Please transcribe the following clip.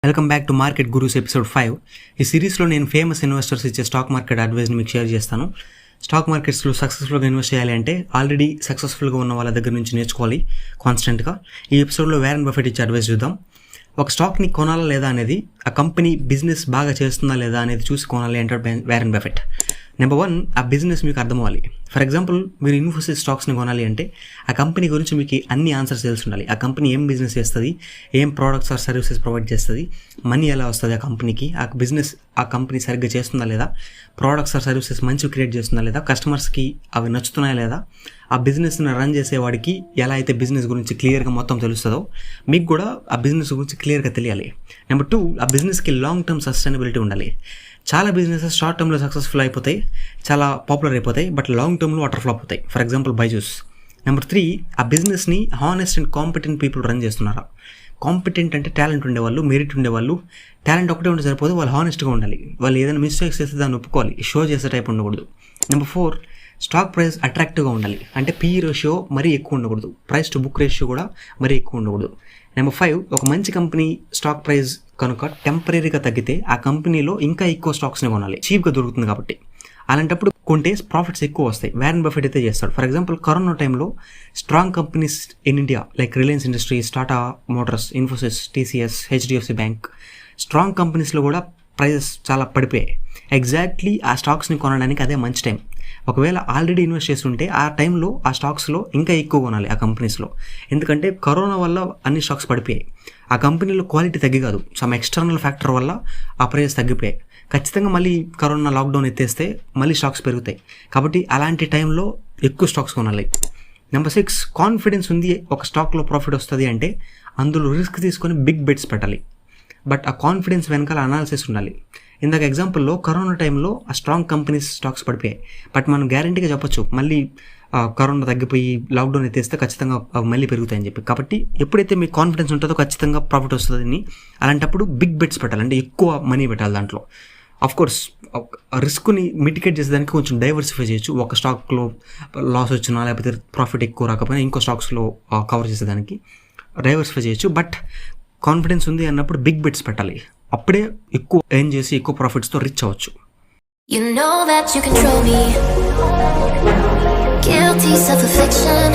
Welcome back to market gurus episode 5. ఈ సిరీస్లో నేను ఫేమస్ ఇన్వెస్టర్స్ ఇచ్చే స్టాక్ మార్కెట్ అడ్వైస్ని మీకు షేర్ చేస్తాను. స్టాక్ మార్కెట్స్లో సక్సెస్ఫుల్గా ఇన్వెస్ట్ చేయాలి అంటే ఆల్రెడీ సక్సెస్ఫుల్గా ఉన్న వాళ్ళ దగ్గర నుంచి నేర్చుకోవాలి కాన్స్టెంట్గా. ఈ ఎపిసోడ్లో వారెన్ బఫెట్ ఇచ్చే అడ్వైస్ చూద్దాం. ఒక స్టాక్ని కొనాలా లేదా అనేది, ఆ కంపెనీ బిజినెస్ బాగా చేస్తుందా లేదా అనేది చూసి కొనాలి అంటాడు వారెన్ బఫెట్. నెంబర్ 1, ఆ బిజినెస్ మీకు అర్థం అవ్వాలి. ఫర్ ఎగ్జాంపుల్, మీరు ఇన్ఫోసిస్ స్టాక్స్ని కొనాలి అంటే ఆ కంపెనీ గురించి మీకు అన్ని ఆన్సర్స్ తెలిసి ఉండాలి. ఆ కంపెనీ ఏం బిజినెస్ చేస్తుంది, ఏం ప్రోడక్ట్స్ ఆర్ సర్వీసెస్ ప్రొవైడ్ చేస్తుంది, మనీ ఎలా వస్తుంది ఆ కంపెనీకి, ఆ బిజినెస్ ఆ కంపెనీ సరిగ్గా చేస్తుందా లేదా, ప్రోడక్ట్స్ ఆర్ సర్వీసెస్ మంచిగా క్రియేట్ చేస్తుందా లేదా, కస్టమర్స్కి అవి నచ్చుతున్నాయా లేదా, ఆ బిజినెస్ని రన్ చేసేవాడికి ఎలా అయితే బిజినెస్ గురించి క్లియర్గా మొత్తం తెలుస్తుందో మీకు కూడా ఆ బిజినెస్ గురించి క్లియర్గా తెలియాలి. నెంబర్ 2, ఆ బిజినెస్కి లాంగ్ టర్మ్ సస్టైనబిలిటీ ఉండాలి. చాలా బిజినెసెస్ షార్ట్ టర్మ్లో సక్సెస్ఫుల్ అయిపోతాయి, చాలా పాపులర్ అయిపోతాయి, బట్ లాంగ్ టర్మ్లో వాటర్ ఫ్లాప్ అవుతాయి. For example Byju's. నెంబర్ 3, ఆ బిజినెస్ని honest and competent people run చేస్తున్నారా. కాంపిటెంట్ అంటే టాలెంట్ ఉండేవాళ్ళు, మెరిట్ ఉండేవాళ్ళు. టాలెంట్ ఒకటే ఉంటే సరిపోదు, వాళ్ళు హానెస్ట్గా ఉండాలి. వాళ్ళు ఏదైనా మిస్టేక్స్ చేస్తే దాన్ని ఒప్పుకోవాలి, షో చేసే టైప్ ఉండకూడదు. నెంబర్ 4, స్టాక్ ప్రైస్ అట్రాక్టివ్గా ఉండాలి. అంటే PE రేషియో మరీ ఎక్కువ ఉండకూడదు, ప్రైస్ టు బుక్ రేషియో కూడా మరీ ఎక్కువ ఉండకూడదు. నెంబర్ 5, ఒక మంచి కంపెనీ స్టాక్ ప్రైస్ కనుక టెంపరీగా తగ్గితే ఆ కంపెనీలో ఇంకా ఎక్కువ స్టాక్స్ని కొనాలి, చీప్గా దొరుకుతుంది కాబట్టి. అలాంటప్పుడు కొంటే ప్రాఫిట్స్ ఎక్కువ వస్తాయి. వారెన్ బఫెట్ అయితే చేస్తాడు. ఫర్ ఎగ్జాంపుల్, కరోనా టైంలో strong companies in India like Reliance industries, Tata Motors, Infosys, TCS, HDFC bank, strong కంపెనీస్లో కూడా ప్రైజెస్ చాలా పడిపోయాయి. ఎగ్జాక్ట్లీ ఆ స్టాక్స్ని కొనడానికి అదే మంచి టైం. ఒకవేళ ఆల్రెడీ ఇన్వెస్ట్ చేస్తుంటే ఆ టైంలో ఆ స్టాక్స్లో ఇంకా ఎక్కువ కొనాలి ఆ కంపెనీస్లో. ఎందుకంటే కరోనా వల్ల అన్ని స్టాక్స్ పడిపోయాయి. ఆ కంపెనీలో క్వాలిటీ తగ్గి కాదు, సమ్ ఎక్స్టర్నల్ ఫ్యాక్టర్ వల్ల ఆ ప్రైస్ తగ్గిపోయాయి. ఖచ్చితంగా మళ్ళీ కరోనా లాక్డౌన్ ఎత్తేస్తే మళ్ళీ స్టాక్స్ పెరుగుతాయి. కాబట్టి అలాంటి టైంలో ఎక్కువ స్టాక్స్ కొనాలి. నెంబర్ 6, కాన్ఫిడెన్స్ ఉంది ఒక స్టాక్లో ప్రాఫిట్ వస్తుంది అంటే అందులో రిస్క్ తీసుకొని బిగ్ బెట్స్ పెట్టాలి. బట్ ఆ కాన్ఫిడెన్స్ వెనకాల అనాలిసిస్ ఉండాలి. ఇందాక ఎగ్జాంపుల్లో కరోనా టైంలో ఆ స్ట్రాంగ్ కంపెనీస్ స్టాక్స్ పడిపోయాయి, బట్ మనం గ్యారంటీగా చెప్పొచ్చు మళ్ళీ కరోనా తగ్గిపోయి లాక్డౌన్ ఎత్తేస్తే ఖచ్చితంగా మళ్ళీ పెరుగుతాయని చెప్పి. కాబట్టి ఎప్పుడైతే మీకు కాన్ఫిడెన్స్ ఉంటుందో ఖచ్చితంగా ప్రాఫిట్ వస్తుందని, అలాంటప్పుడు బిగ్ బెట్స్ పెట్టాలి, అంటే ఎక్కువ మనీ పెట్టాలి దాంట్లో. కోర్స్ రిస్క్ని మిటికేట్ చేసేదానికి కొంచెం డైవర్సిఫై చేయొచ్చు. ఒక స్టాక్లో లాస్ వచ్చినా లేకపోతే ప్రాఫిట్ ఎక్కువ రాకపోయినా ఇంకో స్టాక్స్లో కవర్ చేసేదానికి డైవర్సిఫై చేయొచ్చు. బట్ కాన్ఫిడెన్స్ ఉంది అన్నప్పుడు బిగ్ బెట్స్ పెట్టాలి, అప్పుడే ఎక్కువ ఎర్న్ చేసి ఎక్కువ ప్రాఫిట్స్తో రిచ్ అవ్వచ్చు. You know that you control me. Guilty self-affliction.